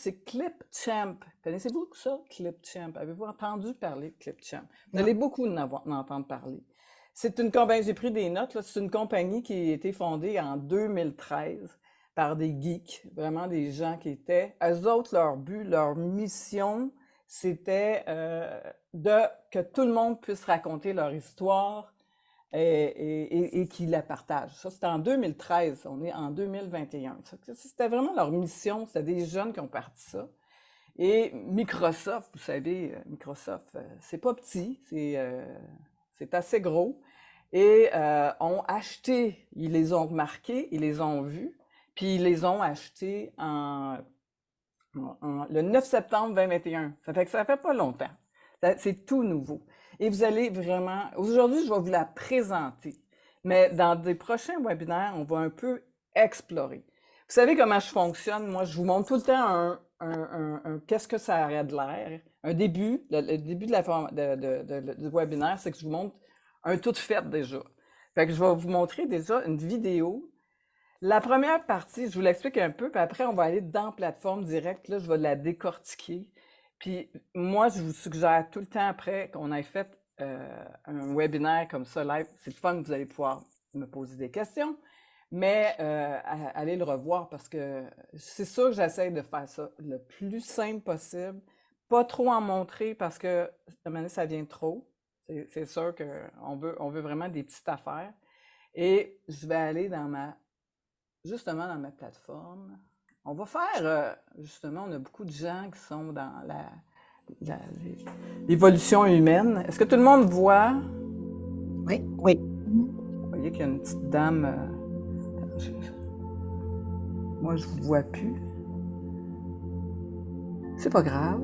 c'est Clipchamp. Connaissez-vous ça, Clipchamp? Avez-vous entendu parler de Clipchamp? Vous Non. allez beaucoup en entendre parler. C'est une compagnie, j'ai pris des notes, là, c'est une compagnie qui a été fondée en 2013 par des geeks, vraiment des gens qui étaient, eux autres, leur but, leur mission, c'était que tout le monde puisse raconter leur histoire et qu'ils la partagent. Ça, c'était en 2013, on est en 2021. C'était vraiment leur mission, c'était des jeunes qui ont parti ça. Et Microsoft, vous savez, Microsoft, c'est pas petit, c'est assez gros. Et ont acheté, ils les ont remarqués, ils les ont vus, puis ils les ont achetés le 9 septembre 2021. Ça fait que ça fait pas longtemps. C'est tout nouveau. Et vous allez vraiment... Aujourd'hui, je vais vous la présenter. Mais dans des prochains webinaires, on va un peu explorer. Vous savez comment je fonctionne? Moi, je vous montre tout le temps qu'est-ce que ça aurait de l'air. Un début, le début du webinaire, c'est que je vous montre un tout fait déjà. Fait que je vais vous montrer déjà une vidéo. La première partie, je vous l'explique un peu, puis après, on va aller dans plateforme directe. Là, je vais la décortiquer. Puis moi, je vous suggère tout le temps après qu'on ait fait un webinaire comme ça live. C'est le fun, vous allez pouvoir me poser des questions, mais allez le revoir parce que c'est sûr que j'essaie de faire ça le plus simple possible. Pas trop en montrer parce que à un moment donné, ça vient trop. C'est sûr qu'on veut vraiment des petites affaires. Et je vais aller justement dans ma plateforme. On va faire, justement, on a beaucoup de gens qui sont dans l'évolution humaine. Est-ce que tout le monde voit? Oui, oui. Vous voyez qu'il y a une petite dame. Moi, je ne vous vois plus. C'est pas grave.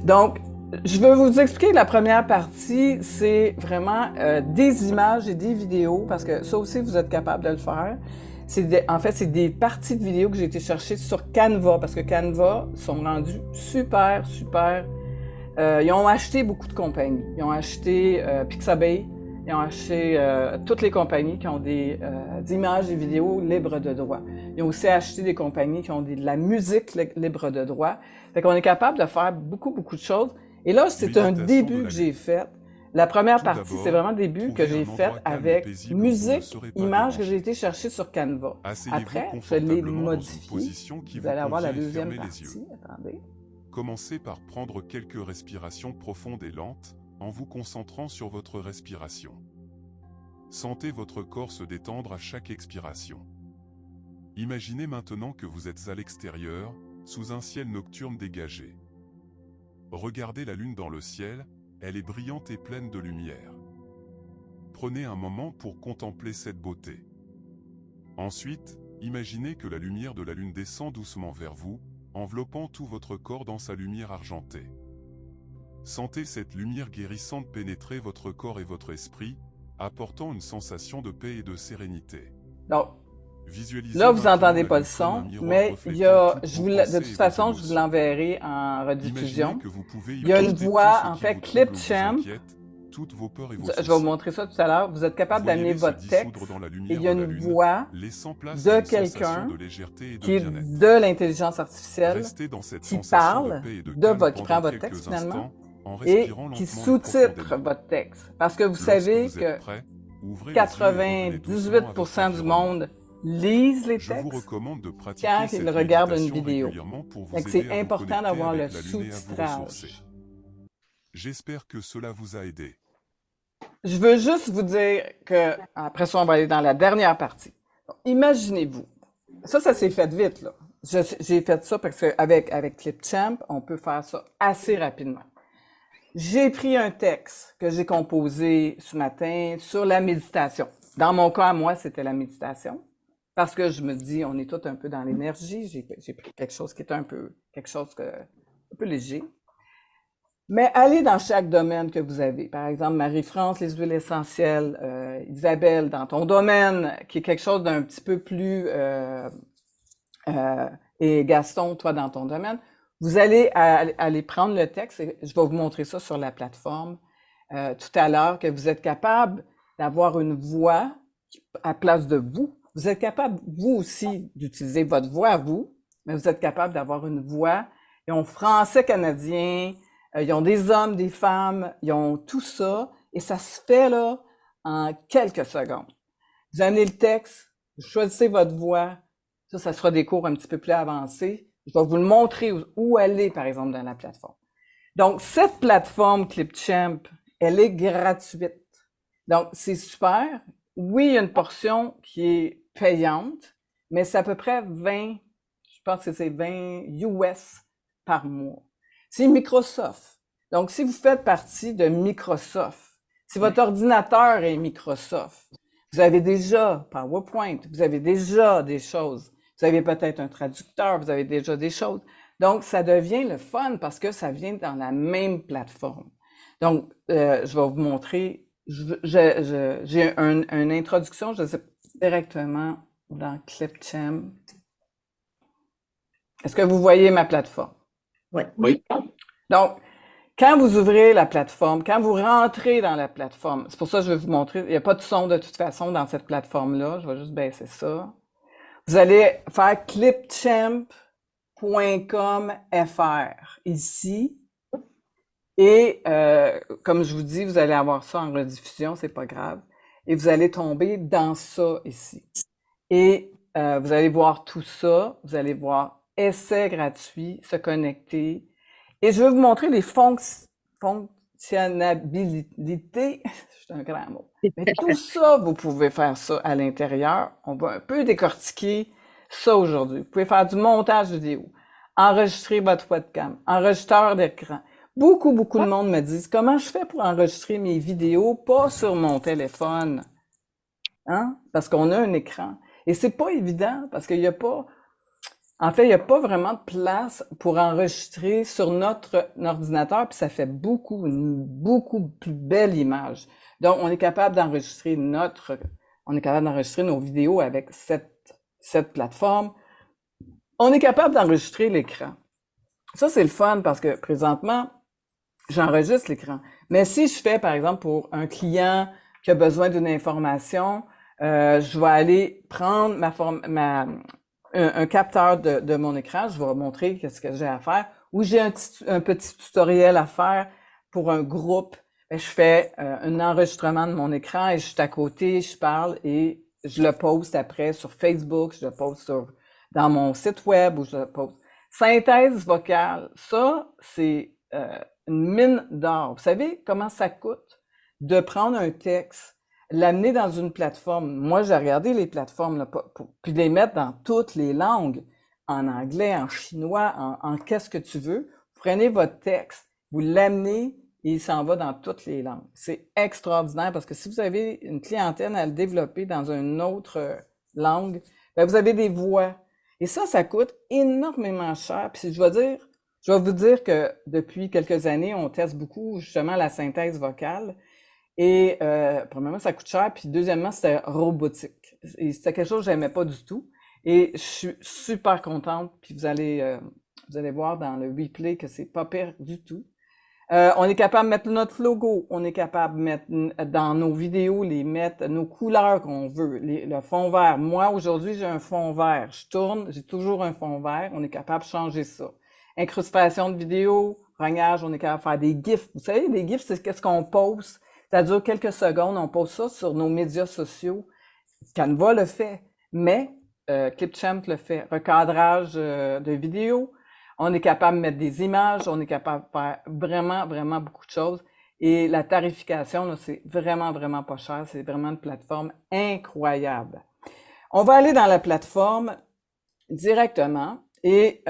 Donc, je vais vous expliquer la première partie, c'est vraiment des images et des vidéos, parce que ça aussi, vous êtes capable de le faire. En fait, c'est des parties de vidéos que j'ai été chercher sur Canva, parce que Canva sont rendus super, super. Ils ont acheté beaucoup de compagnies. Ils ont acheté Pixabay, ils ont acheté toutes les compagnies qui ont des images et vidéos libres de droit. Ils ont aussi acheté des compagnies qui ont de la musique libre de droit. Fait qu'on est capable de faire beaucoup, beaucoup de choses. Et là, c'est un début que j'ai fait. La première partie, c'est vraiment un début que j'ai fait avec musique, images que j'ai été chercher sur Canva. Après, je l'ai modifié. Vous allez avoir la deuxième partie. Attendez. Commencez par prendre quelques respirations profondes et lentes, en vous concentrant sur votre respiration. Sentez votre corps se détendre à chaque expiration. Imaginez maintenant que vous êtes à l'extérieur, sous un ciel nocturne dégagé. Regardez la lune dans le ciel, elle est brillante et pleine de lumière. Prenez un moment pour contempler cette beauté. Ensuite, imaginez que la lumière de la lune descend doucement vers vous, enveloppant tout votre corps dans sa lumière argentée. Sentez cette lumière guérissante pénétrer votre corps et votre esprit, apportant une sensation de paix et de sérénité. Donc, là, vous n'entendez pas le son, mais de toute façon, je vous l'enverrai en rediffusion. Il y a une voix, en fait, Clipchamp. Je vais vous montrer ça tout à l'heure. Vous êtes capable d'amener votre texte et il y a une voix de quelqu'un qui est de l'intelligence artificielle qui parle, qui prend votre texte finalement et qui sous-titre votre texte. Parce que vous savez que 98% du monde lisent les textes quand ils regardent une vidéo. Donc, c'est important d'avoir le sous-titrage. J'espère que cela vous a aidé. Je veux juste vous dire que, après ça, on va aller dans la dernière partie. Imaginez-vous. Ça s'est fait vite, là. J'ai fait ça parce qu'avec Clipchamp, on peut faire ça assez rapidement. J'ai pris un texte que j'ai composé ce matin sur la méditation. Dans mon cas, moi, c'était la méditation. Parce que je me dis, on est tous un peu dans l'énergie. J'ai pris quelque chose qui est un peu léger. Mais allez dans chaque domaine que vous avez. Par exemple, Marie-France, les huiles essentielles, Isabelle, dans ton domaine, qui est quelque chose d'un petit peu plus... et Gaston, toi, dans ton domaine, vous allez aller prendre le texte, et je vais vous montrer ça sur la plateforme tout à l'heure, que vous êtes capable d'avoir une voix à place de vous. Vous êtes capable, vous aussi, d'utiliser votre voix à vous mais vous êtes capable d'avoir une voix. Ils ont français canadien, ils ont des hommes, des femmes, ils ont tout ça, et ça se fait là en quelques secondes. Vous amenez le texte, vous choisissez votre voix, ça sera des cours un petit peu plus avancés. Je vais vous le montrer où aller, par exemple, dans la plateforme. Donc, cette plateforme Clipchamp, elle est gratuite. Donc, c'est super. Oui, il y a une portion qui est payante, mais c'est à peu près 20, je pense que c'est 20 US par mois. C'est Microsoft. Donc, si vous faites partie de Microsoft, si votre ordinateur est Microsoft, vous avez déjà PowerPoint, vous avez déjà des choses, vous avez peut-être un traducteur, vous avez déjà des choses. Donc, ça devient le fun parce que ça vient dans la même plateforme. Donc, je vais vous montrer, j'ai une introduction, je sais directement dans Clipchamp. Est-ce que vous voyez ma plateforme? Oui. Donc, quand vous ouvrez la plateforme, quand vous rentrez dans la plateforme, c'est pour ça que je vais vous montrer, il n'y a pas de son de toute façon dans cette plateforme-là, je vais juste baisser ça. Vous allez faire clipchamp.com.fr ici. Et comme je vous dis, vous allez avoir ça en rediffusion, c'est pas grave. Et vous allez tomber dans ça ici. Et vous allez voir tout ça. Vous allez voir essai gratuit, se connecter. Et je vais vous montrer les fonctionnalités. C'est un grand mot. Mais tout ça, vous pouvez faire ça à l'intérieur. On va un peu décortiquer ça aujourd'hui. Vous pouvez faire du montage vidéo, enregistrer votre webcam, enregistreur d'écran. Beaucoup de monde me disent comment je fais pour enregistrer mes vidéos, pas sur mon téléphone, hein? Parce qu'on a un écran. Et c'est pas évident parce qu'il y a pas, en fait, il n'y a pas vraiment de place pour enregistrer sur notre ordinateur, puis ça fait une beaucoup plus belle image. Donc, on est capable d'enregistrer nos vidéos avec cette plateforme. On est capable d'enregistrer l'écran. Ça, c'est le fun parce que présentement, j'enregistre l'écran. Mais si je fais, par exemple, pour un client qui a besoin d'une information, je vais aller prendre un capteur de mon écran, je vais montrer ce que j'ai à faire, ou j'ai un petit tutoriel à faire pour un groupe. Je fais un enregistrement de mon écran et je suis à côté, je parle et je le poste après sur Facebook, je le poste dans mon site web ou je le poste. Synthèse vocale, ça, c'est une mine d'or. Vous savez comment ça coûte de prendre un texte, l'amener dans une plateforme. Moi, j'ai regardé les plateformes, là, puis les mettre dans toutes les langues, en anglais, en chinois, en qu'est-ce que tu veux. Vous prenez votre texte, vous l'amenez et il s'en va dans toutes les langues. C'est extraordinaire parce que si vous avez une clientèle à le développer dans une autre langue, bien, vous avez des voix. Et ça coûte énormément cher. Puis je vais vous dire que depuis quelques années, on teste beaucoup justement la synthèse vocale. Et premièrement, ça coûte cher. Puis deuxièmement, c'était robotique. Et c'était quelque chose que j'aimais pas du tout. Et je suis super contente. Puis vous allez voir dans le replay que c'est pas pire du tout. On est capable de mettre notre logo, on est capable de mettre dans nos vidéos, mettre nos couleurs qu'on veut, le fond vert. Moi, aujourd'hui, j'ai un fond vert. Je tourne, j'ai toujours un fond vert. On est capable de changer ça. Incrustation de vidéo, rognage, on est capable de faire des GIFs. Vous savez, des GIFs, c'est qu'est-ce qu'on poste. Ça dure quelques secondes, on poste ça sur nos médias sociaux. Canva le fait, mais Clipchamp le fait. Recadrage de vidéos. On est capable de mettre des images, on est capable de faire vraiment, vraiment beaucoup de choses. Et la tarification, c'est vraiment, vraiment pas cher. C'est vraiment une plateforme incroyable. On va aller dans la plateforme directement et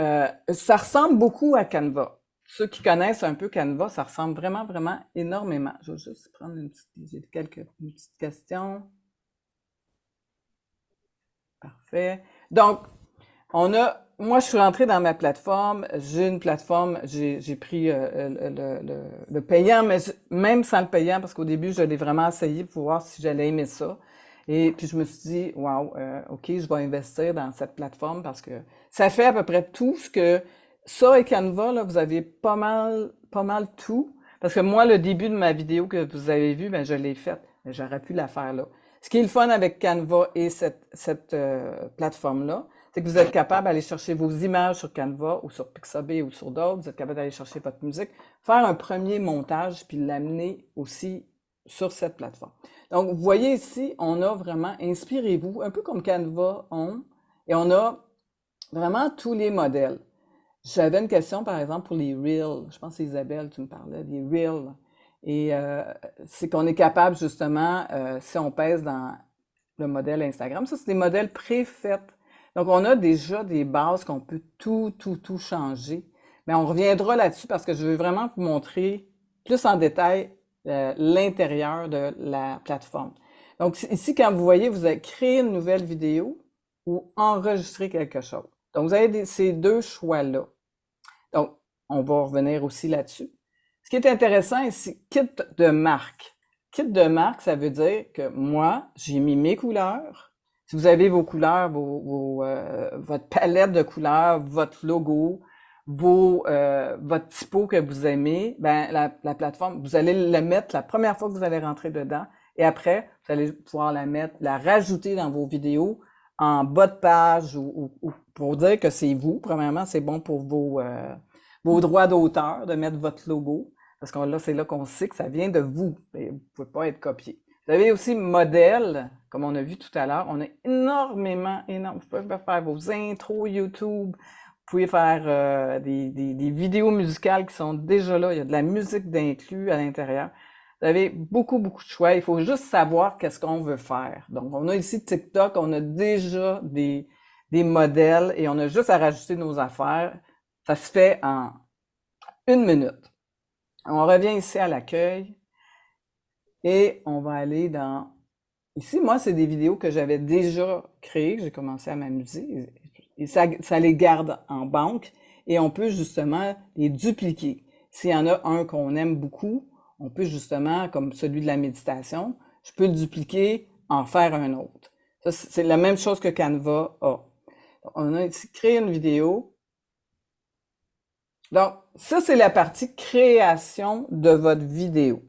ça ressemble beaucoup à Canva. Ceux qui connaissent un peu Canva, ça ressemble vraiment, vraiment énormément. Je vais juste prendre une petite question. Parfait. Donc, moi, je suis rentrée dans ma plateforme. J'ai une plateforme, j'ai pris le payant, mais même sans le payant, parce qu'au début, je l'ai vraiment essayé pour voir si j'allais aimer ça. Et puis, je me suis dit, wow, OK, je vais investir dans cette plateforme parce que ça fait à peu près tout ce que ça et Canva, là, vous avez pas mal tout. Parce que moi, le début de ma vidéo que vous avez vu, ben, je l'ai faite. Mais j'aurais pu la faire là. Ce qui est le fun avec Canva et cette plateforme-là, c'est que vous êtes capable d'aller chercher vos images sur Canva ou sur Pixabay ou sur d'autres, vous êtes capable d'aller chercher votre musique, faire un premier montage puis l'amener aussi sur cette plateforme. Donc, vous voyez ici, on a vraiment, inspirez-vous, un peu comme Canva et on a vraiment tous les modèles. J'avais une question, par exemple, pour les Reels. Je pense que c'est Isabelle, tu me parlais, des Reels. Et c'est qu'on est capable, justement, si on pèse dans le modèle Instagram, ça, c'est des modèles préfaits. Donc, on a déjà des bases qu'on peut tout changer. Mais on reviendra là-dessus parce que je veux vraiment vous montrer plus en détail l'intérieur de la plateforme. Donc, ici, quand vous voyez, vous avez créé une nouvelle vidéo ou enregistré quelque chose. Donc, vous avez ces deux choix-là. Donc, on va revenir aussi là-dessus. Ce qui est intéressant ici, kit de marque. Kit de marque, ça veut dire que moi, j'ai mis mes couleurs. Si vous avez vos couleurs, votre palette de couleurs, votre logo, votre typo que vous aimez, ben la plateforme, vous allez le mettre la première fois que vous allez rentrer dedans. Et après, vous allez pouvoir la rajouter dans vos vidéos en bas de page ou pour dire que c'est vous. Premièrement, c'est bon pour vos droits d'auteur de mettre votre logo. Parce que là, c'est là qu'on sait que ça vient de vous. Et vous ne pouvez pas être copié. Vous avez aussi modèle, comme on a vu tout à l'heure. On a énormément. Vous pouvez faire vos intros YouTube. Vous pouvez faire des vidéos musicales qui sont déjà là. Il y a de la musique d'inclus à l'intérieur. Vous avez beaucoup de choix. Il faut juste savoir qu'est-ce qu'on veut faire. Donc, on a ici TikTok. On a déjà des modèles et on a juste à rajouter nos affaires. Ça se fait en 1 minute. On revient ici à l'accueil et on va aller dans... Ici, moi, c'est des vidéos que j'avais déjà créées, que j'ai commencé à m'amuser et ça les garde en banque et on peut justement les dupliquer. S'il y en a un qu'on aime beaucoup, on peut justement, comme celui de la méditation, je peux le dupliquer, en faire un autre. Ça, c'est la même chose que Canva a. On a ici créé une vidéo. Donc, ça, c'est la partie création de votre vidéo.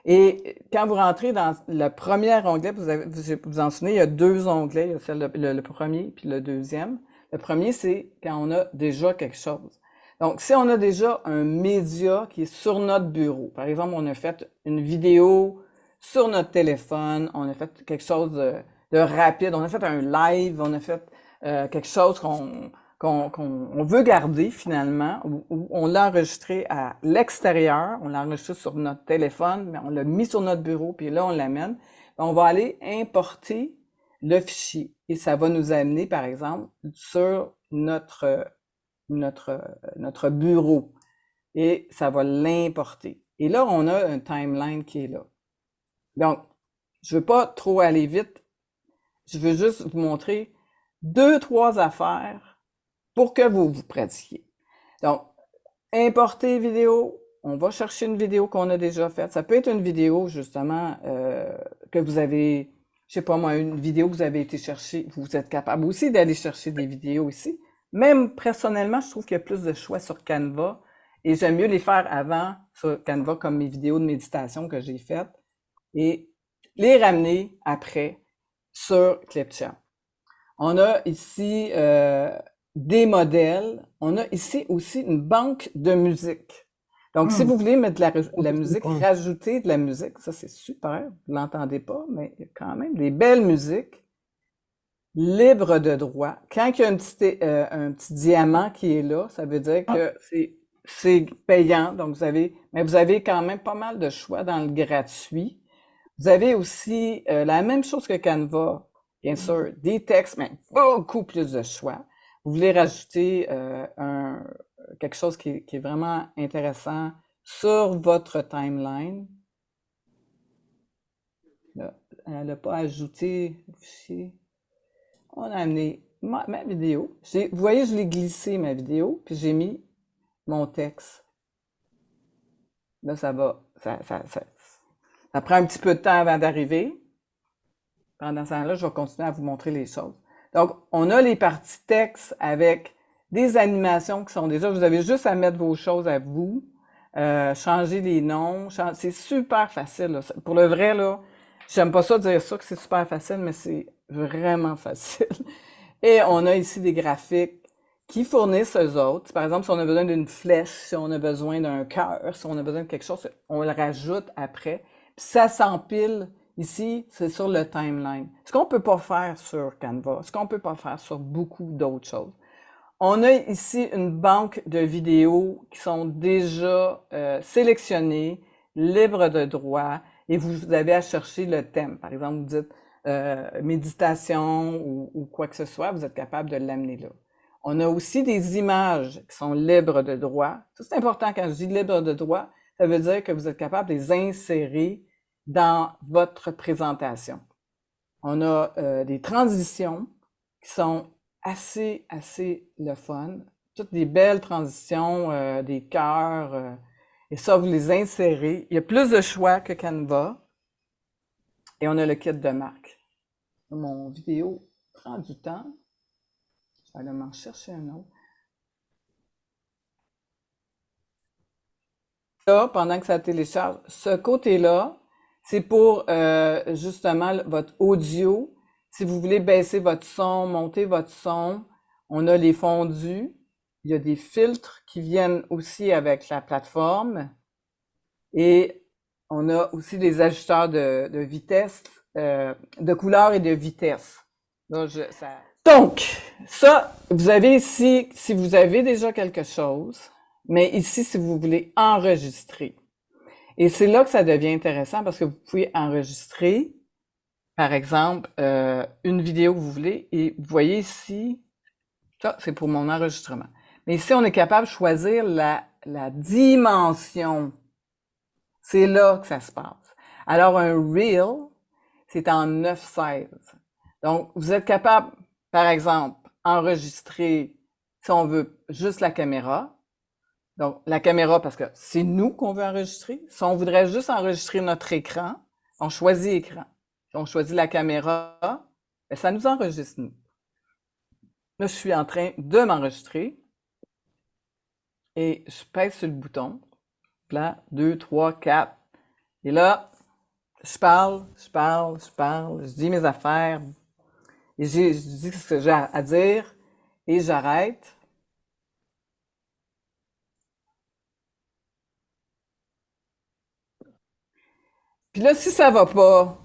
Et quand vous rentrez dans le premier onglet, vous en souvenez, il y a 2 onglets, il y a le premier puis le deuxième. Le premier, c'est quand on a déjà quelque chose. Donc, si on a déjà un média qui est sur notre bureau, par exemple, on a fait une vidéo sur notre téléphone, on a fait quelque chose de rapide, on a fait un live, on a fait quelque chose qu'on veut garder finalement, ou on l'a enregistré à l'extérieur, on l'a enregistré sur notre téléphone, mais on l'a mis sur notre bureau, puis là, on l'amène. On va aller importer le fichier et ça va nous amener, par exemple, sur notre bureau et ça va l'importer. Et là, on a un timeline qui est là. Donc, je veux pas trop aller vite, je veux juste vous montrer 2-3 affaires pour que vous pratiquiez. Donc, importer vidéo, on va chercher une vidéo qu'on a déjà faite. Ça peut être une vidéo, justement, que vous avez, je sais pas moi, une vidéo que vous avez été chercher. Vous êtes capable aussi d'aller chercher des vidéos ici. Même personnellement, je trouve qu'il y a plus de choix sur Canva et j'aime mieux les faire avant sur Canva comme mes vidéos de méditation que j'ai faites et les ramener après sur Clipchamp. On a ici des modèles. On a ici aussi une banque de musique. Donc, si vous voulez mettre de la musique, rajouter de la musique, ça c'est super. Vous l'entendez pas, mais il y a quand même des belles musiques libres de droit. Quand il y a un petit diamant qui est là, ça veut dire que c'est payant. Donc, mais vous avez quand même pas mal de choix dans le gratuit. Vous avez aussi la même chose que Canva. Bien sûr, des textes, mais beaucoup plus de choix. Vous voulez rajouter quelque chose qui est vraiment intéressant sur votre timeline. Là, elle n'a pas ajouté le fichier. On a amené ma vidéo. Vous voyez, je l'ai glissé, ma vidéo, puis j'ai mis mon texte. Là, ça prend un petit peu de temps avant d'arriver. Pendant ce temps-là, je vais continuer à vous montrer les choses. Donc, on a les parties texte avec des animations qui sont déjà... Vous avez juste à mettre vos choses à vous, changer les noms. C'est super facile. Là. Pour le vrai, là, j'aime pas ça dire ça que c'est super facile, mais c'est vraiment facile. Et on a ici des graphiques qui fournissent eux autres. Par exemple, si on a besoin d'une flèche, si on a besoin d'un cœur, si on a besoin de quelque chose, on le rajoute après. Puis ça s'empile ici, c'est sur le timeline. Ce qu'on peut pas faire sur Canva, ce qu'on peut pas faire sur beaucoup d'autres choses. On a ici une banque de vidéos qui sont déjà sélectionnées, libres de droit, et vous avez à chercher le thème. Par exemple, vous dites méditation ou quoi que ce soit, vous êtes capable de l'amener là. On a aussi des images qui sont libres de droit. Ça, c'est important quand je dis libre de droit, ça veut dire que vous êtes capable de les insérer dans votre présentation. On a des transitions qui sont assez le fun. Toutes des belles transitions, des cœurs, et ça, vous les insérez. Il y a plus de choix que Canva. Et on a le kit de marque. Mon vidéo prend du temps. Je vais aller m'en chercher un autre. Là, pendant que ça télécharge, ce côté-là, c'est pour justement votre audio. Si vous voulez baisser votre son, monter votre son, on a les fondus. Il y a des filtres qui viennent aussi avec la plateforme. Et on a aussi des ajusteurs de vitesse, de couleur et de vitesse. Là, Donc, ça, vous avez ici, si vous avez déjà quelque chose, mais ici, si vous voulez enregistrer. Et c'est là que ça devient intéressant parce que vous pouvez enregistrer, par exemple, une vidéo que vous voulez, et vous voyez ici, ça, c'est pour mon enregistrement. Mais ici, on est capable de choisir la dimension. C'est là que ça se passe. Alors, un Reel, c'est en 9:16. Donc, vous êtes capable, par exemple, enregistrer, si on veut, juste la caméra. Donc, la caméra, parce que c'est nous qu'on veut enregistrer. Si on voudrait juste enregistrer notre écran, on choisit écran. Si on choisit la caméra, bien, ça nous enregistre, nous. Là, je suis en train de m'enregistrer. Et je pèse sur le bouton. Là, 2, 3, 4. Et là, je parle, je dis mes affaires, et je dis ce que j'ai à dire, et j'arrête. Puis là, si ça va pas,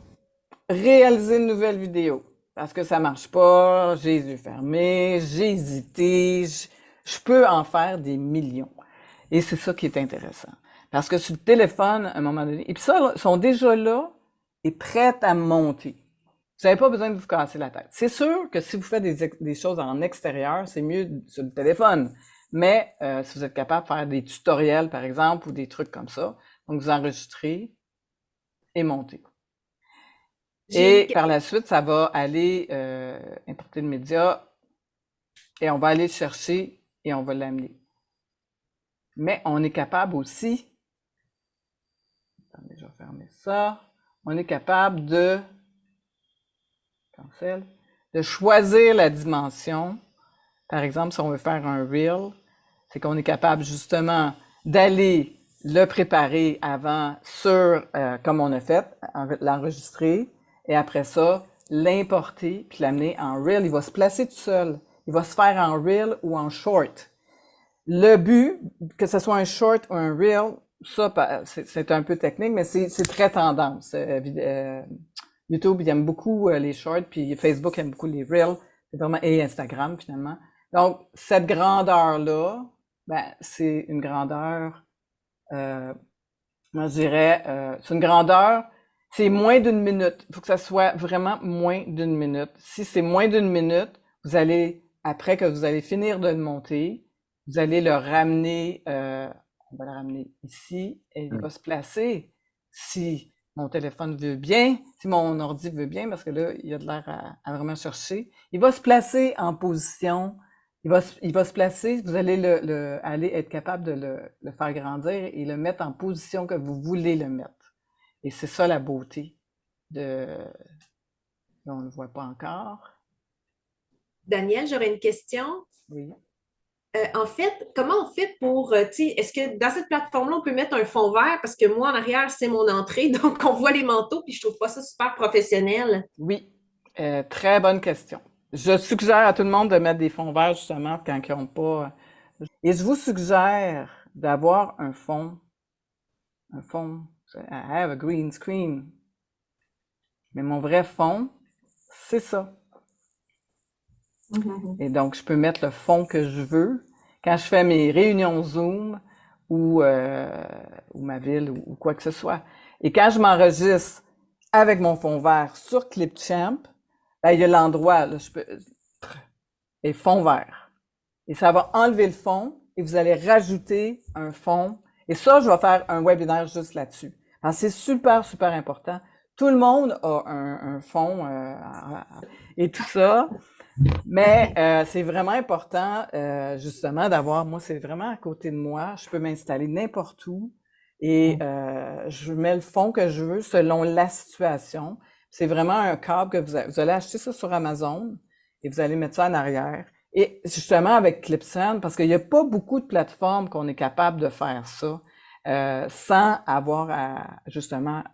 réaliser une nouvelle vidéo, parce que ça marche pas, j'ai les yeux fermés, j'ai hésité, je peux en faire des millions. Et c'est ça qui est intéressant. Parce que sur le téléphone, à un moment donné, et puis ça, ils sont déjà là et prêts à monter. Vous n'avez pas besoin de vous casser la tête. C'est sûr que si vous faites des choses en extérieur, c'est mieux sur le téléphone. Mais si vous êtes capable de faire des tutoriels, par exemple, ou des trucs comme ça, donc vous enregistrez et montez. Et par la suite, ça va aller importer le média et on va aller le chercher et on va l'amener. Mais on est capable aussi, attendez, je vais fermer ça, on est capable de choisir la dimension. Par exemple, si on veut faire un Reel, c'est qu'on est capable justement d'aller le préparer avant sur, comme on a fait, l'enregistrer, et après ça, l'importer, puis l'amener en Reel. Il va se placer tout seul. Il va se faire en Reel ou en Short. Le but, que ce soit un Short ou un Reel, ça, c'est un peu technique, mais c'est très tendance. YouTube, il aime beaucoup les shorts, puis Facebook aime beaucoup les reels, et Instagram, finalement. Donc, cette grandeur-là, ben, c'est une grandeur, moi, je dirais, c'est une grandeur, c'est moins d'une minute. Il faut que ça soit vraiment moins d'une minute. Si c'est moins d'une minute, vous allez, après que vous allez finir de le monter, vous allez le ramener, on va le ramener ici, et il va se placer. Si mon téléphone veut bien, si mon ordi veut bien, parce que là, il y a de l'air à vraiment chercher, il va se placer en position, il va se placer, vous allez aller être capable de le faire grandir et le mettre en position que vous voulez le mettre. Et c'est ça la beauté là, on ne le voit pas encore. Daniel, j'aurais une question. Oui. En fait, comment on fait pour, est-ce que dans cette plateforme-là, on peut mettre un fond vert? Parce que moi, en arrière, c'est mon entrée, donc on voit les manteaux, puis je trouve pas ça super professionnel. Oui, très bonne question. Je suggère à tout le monde de mettre des fonds verts, justement, quand ils n'ont pas... Et je vous suggère d'avoir un fond. I have a green screen. Mais mon vrai fond, c'est ça. Et donc, je peux mettre le fond que je veux. Quand je fais mes réunions Zoom ou ma ville ou quoi que ce soit. Et quand je m'enregistre avec mon fond vert sur Clipchamp, ben, il y a l'endroit, là, et fond vert. Et ça va enlever le fond et vous allez rajouter un fond. Et ça, je vais faire un webinaire juste là-dessus. Alors, c'est super, super important. Tout le monde a un fond et tout ça. Mais c'est vraiment important, justement, d'avoir, moi, c'est vraiment à côté de moi. Je peux m'installer n'importe où et je mets le fond que je veux selon la situation. C'est vraiment un câble que vous allez acheter ça sur Amazon et vous allez mettre ça en arrière. Et justement, avec Clipsend, parce qu'il n'y a pas beaucoup de plateformes qu'on est capable de faire ça sans avoir à, justement,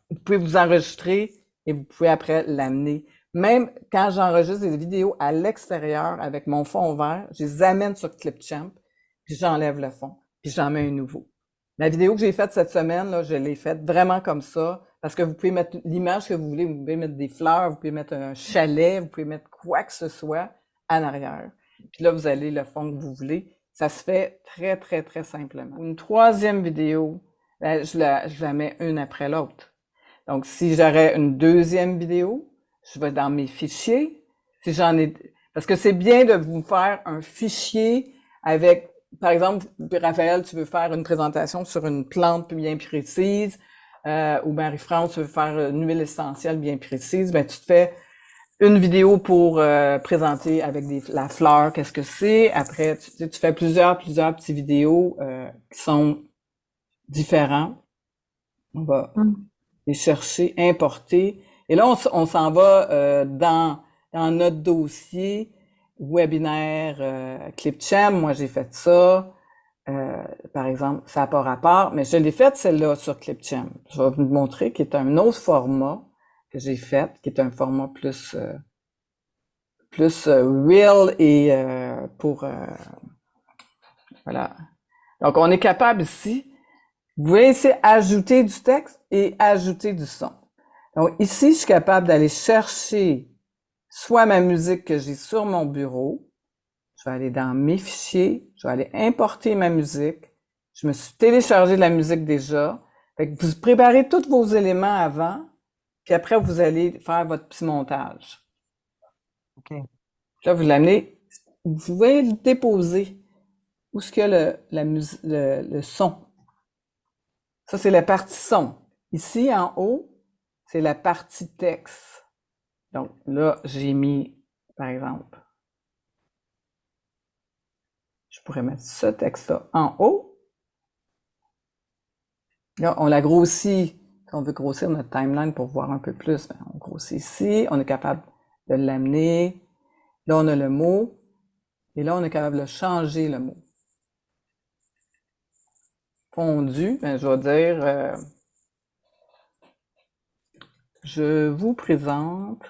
vous pouvez vous enregistrer et vous pouvez après l'amener. Même quand j'enregistre des vidéos à l'extérieur avec mon fond vert, je les amène sur Clipchamp, puis j'enlève le fond, puis j'en mets un nouveau. La vidéo que j'ai faite cette semaine, là, je l'ai faite vraiment comme ça, parce que vous pouvez mettre l'image que vous voulez, vous pouvez mettre des fleurs, vous pouvez mettre un chalet, vous pouvez mettre quoi que ce soit en arrière. Puis là, vous allez le fond que vous voulez. Ça se fait très, très, très simplement. Une troisième vidéo, ben, je la mets une après l'autre. Donc, si j'aurais une deuxième vidéo, je vais dans mes fichiers. Si j'en ai, parce que c'est bien de vous faire un fichier avec, par exemple, Raphaël, tu veux faire une présentation sur une plante bien précise, ou Marie-France, tu veux faire une huile essentielle bien précise, ben tu te fais une vidéo pour présenter avec la fleur, qu'est-ce que c'est. Après, tu fais plusieurs petites vidéos qui sont différents. On va les chercher, importer. Et là, on s'en va dans notre dossier webinaire Clipchamp. Moi, j'ai fait ça. Par exemple, ça n'a pas rapport, mais je l'ai faite celle-là sur Clipchamp. Je vais vous montrer qui est un autre format que j'ai fait, qui est un format plus real et pour voilà. Donc, on est capable ici. Vous voyez ici ajouter du texte et ajouter du son. Donc, ici, je suis capable d'aller chercher soit ma musique que j'ai sur mon bureau. Je vais aller dans mes fichiers. Je vais aller importer ma musique. Je me suis téléchargé de la musique déjà. Fait que vous préparez tous vos éléments avant. Puis après, vous allez faire votre petit montage. OK. Là, vous l'amenez. Vous pouvez le déposer. Où est-ce qu'il y a le son? Ça, c'est la partie son. Ici, en haut, c'est la partie texte. Donc là, j'ai mis, par exemple, je pourrais mettre ce texte-là en haut. Là, on l'a grossi. Si on veut grossir notre timeline pour voir un peu plus, on grossit ici. On est capable de l'amener. Là, on a le mot. Et là, on est capable de changer le mot. Fondu, ben, je vais dire, je vous présente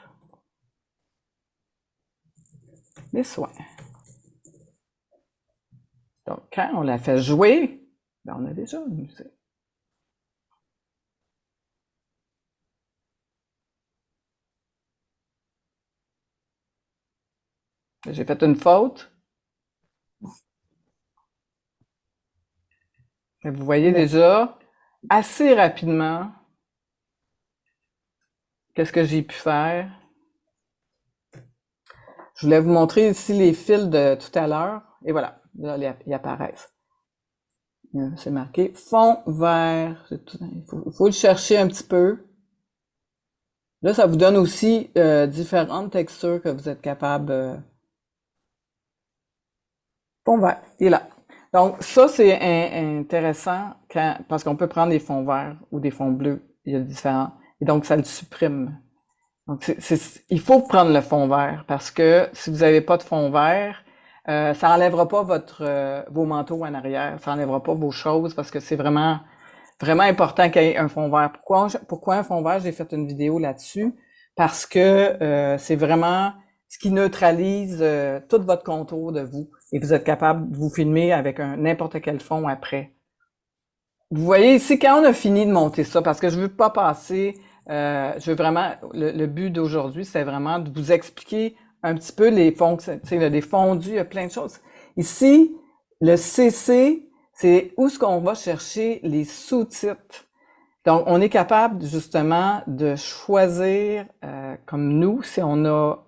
les soins. Donc, quand on la fait jouer, ben, on a déjà une musique. J'ai fait une faute. Mais vous voyez déjà assez rapidement qu'est-ce que j'ai pu faire. Je voulais vous montrer ici les fils de tout à l'heure. Et voilà, là, ils apparaissent. C'est marqué fond vert. Il faut le chercher un petit peu. Là, ça vous donne aussi différentes textures que vous êtes capable. Fond vert, il est là. Donc, ça, c'est intéressant parce qu'on peut prendre des fonds verts ou des fonds bleus. Il y a différents. Et donc, ça le supprime. Donc, il faut prendre le fond vert parce que si vous n'avez pas de fond vert, ça enlèvera pas vos manteaux en arrière, ça enlèvera pas vos choses parce que c'est vraiment, vraiment important qu'il y ait un fond vert. Pourquoi un fond vert? J'ai fait une vidéo là-dessus parce que c'est vraiment ce qui neutralise tout votre contour de vous. Et vous êtes capable de vous filmer avec n'importe quel fond après. Vous voyez ici, quand on a fini de monter ça, parce que je veux pas passer, je veux vraiment, le but d'aujourd'hui, c'est vraiment de vous expliquer un petit peu les fonctions, tu sais, les fondus, il y a plein de choses. Ici, le CC, c'est où est-ce qu'on va chercher les sous-titres. Donc, on est capable justement de choisir, comme nous, si on a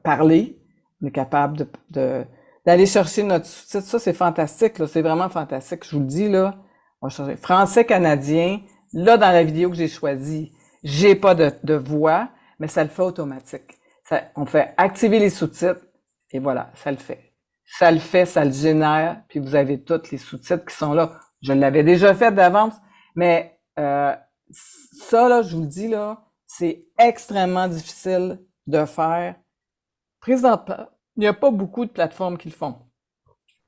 parlé, on est capable d'aller chercher notre sous-titre. Ça, c'est fantastique, là, c'est vraiment fantastique. Je vous le dis, là, on va chercher français-canadien. Là, dans la vidéo que j'ai choisie, j'ai pas de voix, mais ça le fait automatique. On fait activer les sous-titres, et voilà, ça le fait. Ça le fait, ça le génère, puis vous avez tous les sous-titres qui sont là. Je l'avais déjà fait d'avance, mais ça, là, je vous le dis, là, c'est extrêmement difficile de faire. Présentement, il n'y a pas beaucoup de plateformes qui le font.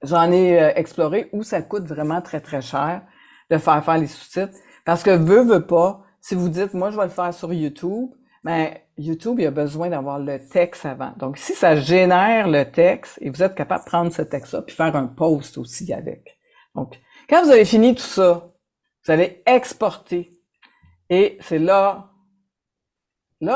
J'en ai exploré où ça coûte vraiment très, très cher de faire les sous-titres. Parce que veut pas, si vous dites, moi, je vais le faire sur YouTube, ben, YouTube, il a besoin d'avoir le texte avant. Donc, si ça génère le texte, et vous êtes capable de prendre ce texte-là, puis faire un post aussi avec. Donc, quand vous avez fini tout ça, vous allez exporter. Et c'est là,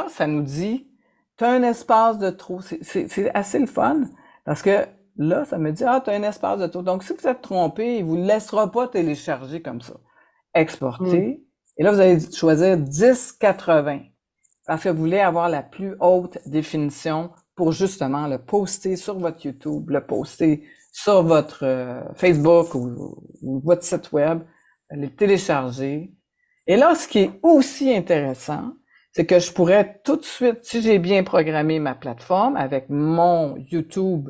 ça nous dit, tu as un espace de trop. C'est assez le fun, parce que là, ça me dit, tu as un espace de trop. Donc, si vous êtes trompé, il vous laissera pas télécharger comme ça. Exporter. Et là, vous allez choisir 1080, parce que vous voulez avoir la plus haute définition pour justement le poster sur votre YouTube, le poster sur votre Facebook ou votre site web, le télécharger. Et là, ce qui est aussi intéressant, c'est que je pourrais tout de suite, si j'ai bien programmé ma plateforme avec mon YouTube,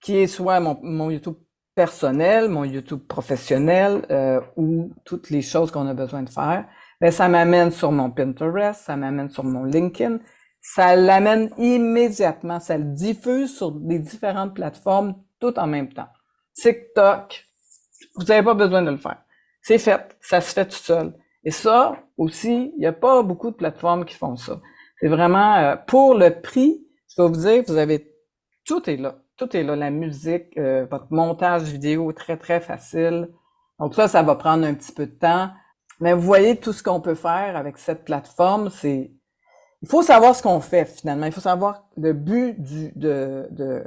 qui est soit mon YouTube personnel, mon YouTube professionnel, ou toutes les choses qu'on a besoin de faire, ben ça m'amène sur mon Pinterest, ça m'amène sur mon LinkedIn, ça l'amène immédiatement, ça le diffuse sur les différentes plateformes tout en même temps. TikTok, vous n'avez pas besoin de le faire. C'est fait, ça se fait tout seul. Et ça aussi, il n'y a pas beaucoup de plateformes qui font ça. C'est vraiment, pour le prix, je vais vous dire, vous avez, tout est là. Tout est là, la musique, votre montage vidéo très, très facile. Donc ça va prendre un petit peu de temps. Mais vous voyez tout ce qu'on peut faire avec cette plateforme, il faut savoir ce qu'on fait finalement. Il faut savoir le but de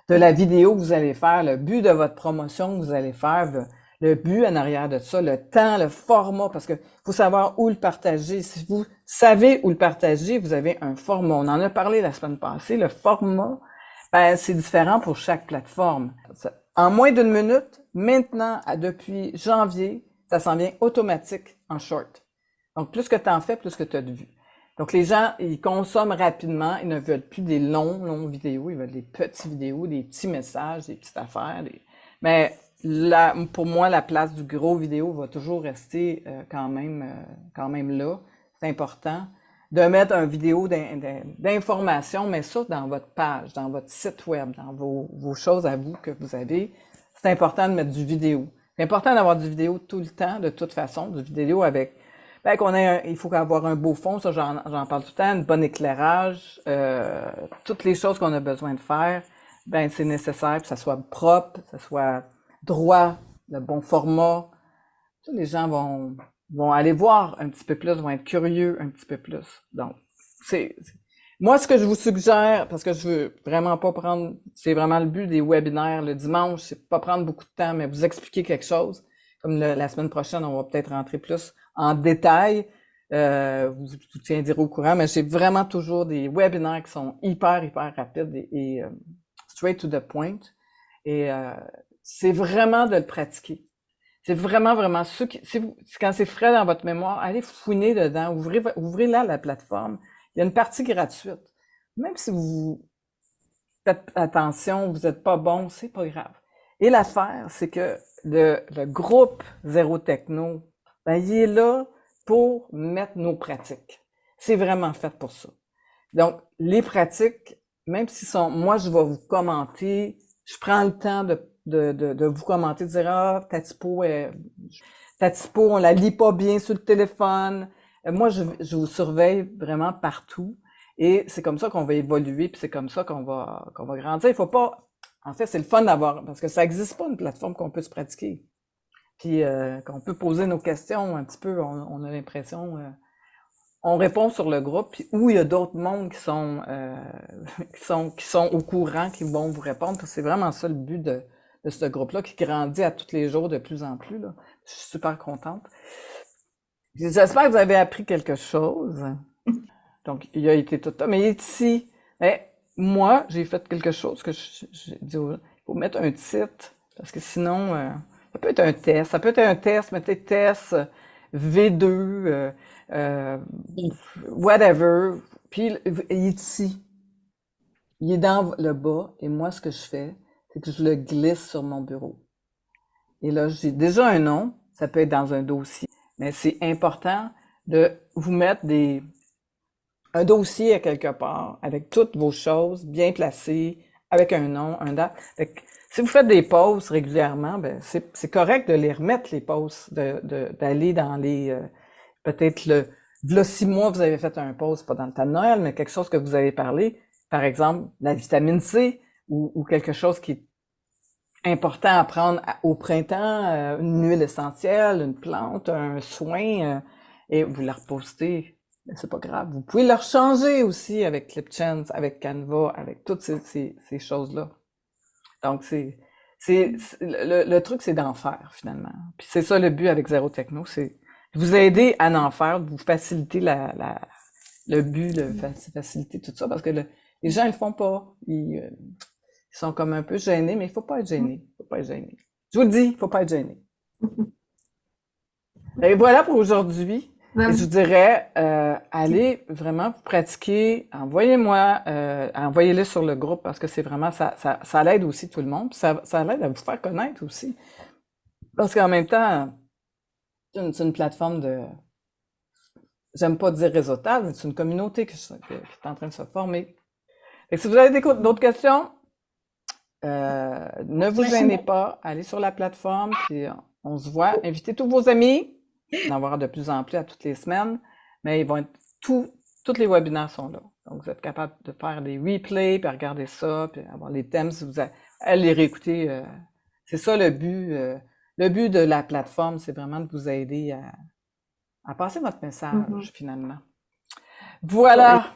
la vidéo que vous allez faire, le but de votre promotion que vous allez faire, le but en arrière de ça, le temps, le format, parce que faut savoir où le partager. Si vous savez où le partager, vous avez un format. On en a parlé la semaine passée. Le format, ben, c'est différent pour chaque plateforme. En moins d'une minute, maintenant, depuis janvier, ça s'en vient automatique en short. Donc, plus que tu en fais, plus que tu as de vues. Donc, les gens, ils consomment rapidement. Ils ne veulent plus des longs vidéos. Ils veulent des petites vidéos, des petits messages, des petites affaires. Mais là, pour moi, la place du gros vidéo va toujours rester quand même là. C'est important de mettre une vidéo d'information, mais ça dans votre page, dans votre site web, dans vos choses à vous que vous avez. C'est important de mettre du vidéo. C'est important d'avoir du vidéo tout le temps, de toute façon, du vidéo avec, il faut avoir un beau fond, ça j'en parle tout le temps, un bon éclairage, toutes les choses qu'on a besoin de faire, c'est nécessaire que ça soit propre, que ça soit droit, le bon format. Les gens vont aller voir un petit peu plus, vont être curieux un petit peu plus. Donc, moi, ce que je vous suggère, parce que je veux vraiment pas prendre, c'est vraiment le but des webinaires le dimanche, c'est pas prendre beaucoup de temps, mais vous expliquer quelque chose. Comme la semaine prochaine, on va peut-être rentrer plus en détail. Vous tiendrez au courant, mais j'ai vraiment toujours des webinaires qui sont hyper rapides et straight to the point. Et c'est vraiment de le pratiquer. C'est vraiment quand c'est frais dans votre mémoire, allez fouiner dedans, ouvrez là la plateforme. Il y a une partie gratuite. Même si vous faites attention, vous n'êtes pas bon, c'est pas grave. Et l'affaire, c'est que le groupe Zéro Techno, il est là pour mettre nos pratiques. C'est vraiment fait pour ça. Donc, les pratiques, même si moi, je vais vous commenter, je prends le temps de vous commenter, de dire, ta typo, on la lit pas bien sur le téléphone. Moi, je vous surveille vraiment partout. Et c'est comme ça qu'on va évoluer, puis c'est comme ça qu'on va grandir. Il faut pas... En fait, c'est le fun d'avoir... Parce que ça n'existe pas, une plateforme qu'on peut se pratiquer. Puis qu'on peut poser nos questions un petit peu. On a l'impression... on répond sur le groupe, puis où il y a d'autres mondes qui sont au courant, qui vont vous répondre. C'est vraiment ça le but de ce groupe-là, qui grandit à tous les jours de plus en plus, là. Je suis super contente. J'espère que vous avez appris quelque chose. Donc, il a été tout ça, mais il est ici. Mais moi, j'ai fait quelque chose que j'ai dit, il faut mettre un titre, parce que sinon, ça peut être un test. Ça peut être un test, mettez test V2, whatever. Puis, il est ici. Il est dans le bas, et moi, ce que je fais, c'est que je le glisse sur mon bureau. Et là, j'ai déjà un nom, ça peut être dans un dossier, mais c'est important de vous mettre un dossier à quelque part, avec toutes vos choses bien placées, avec un nom, un date. Fait que, si vous faites des posts régulièrement, ben c'est correct de les remettre, les posts, d'aller dans les... peut-être là, 6 mois, vous avez fait un post, pas dans le temps de Noël, mais quelque chose que vous avez parlé, par exemple, la vitamine C, ou quelque chose qui est important à prendre au printemps, une huile essentielle, une plante, un soin, et vous la repostez, c'est pas grave. Vous pouvez la rechanger aussi avec Clipchamp, avec Canva, avec toutes ces choses-là. Donc, le truc, c'est d'en faire, finalement. Puis c'est ça le but avec Zéro Techno, c'est vous aider à en faire, de vous faciliter le but, faciliter tout ça, parce que les gens, ils le font pas. Ils sont comme un peu gênés, mais il faut pas être gêné. Faut pas être gêné. Je vous le dis, il faut pas être gêné. Et voilà pour aujourd'hui. Et je vous dirais, allez vraiment vous pratiquer, envoyez-le sur le groupe parce que c'est vraiment, ça l'aide aussi tout le monde. Ça l'aide à vous faire connaître aussi. Parce qu'en même temps, c'est une plateforme j'aime pas dire réseautage, mais c'est une communauté qui est en train de se former. Et si vous avez d'autres questions, ne vous gênez pas, allez sur la plateforme, puis on se voit. Invitez tous vos amis, d'en avoir de plus en plus à toutes les semaines, mais ils vont être tous les webinaires sont là. Donc, vous êtes capable de faire des replays, puis regarder ça, puis avoir les thèmes si vous allez les réécouter. C'est ça le but. Le but de la plateforme, c'est vraiment de vous aider à passer votre message, finalement. Voilà.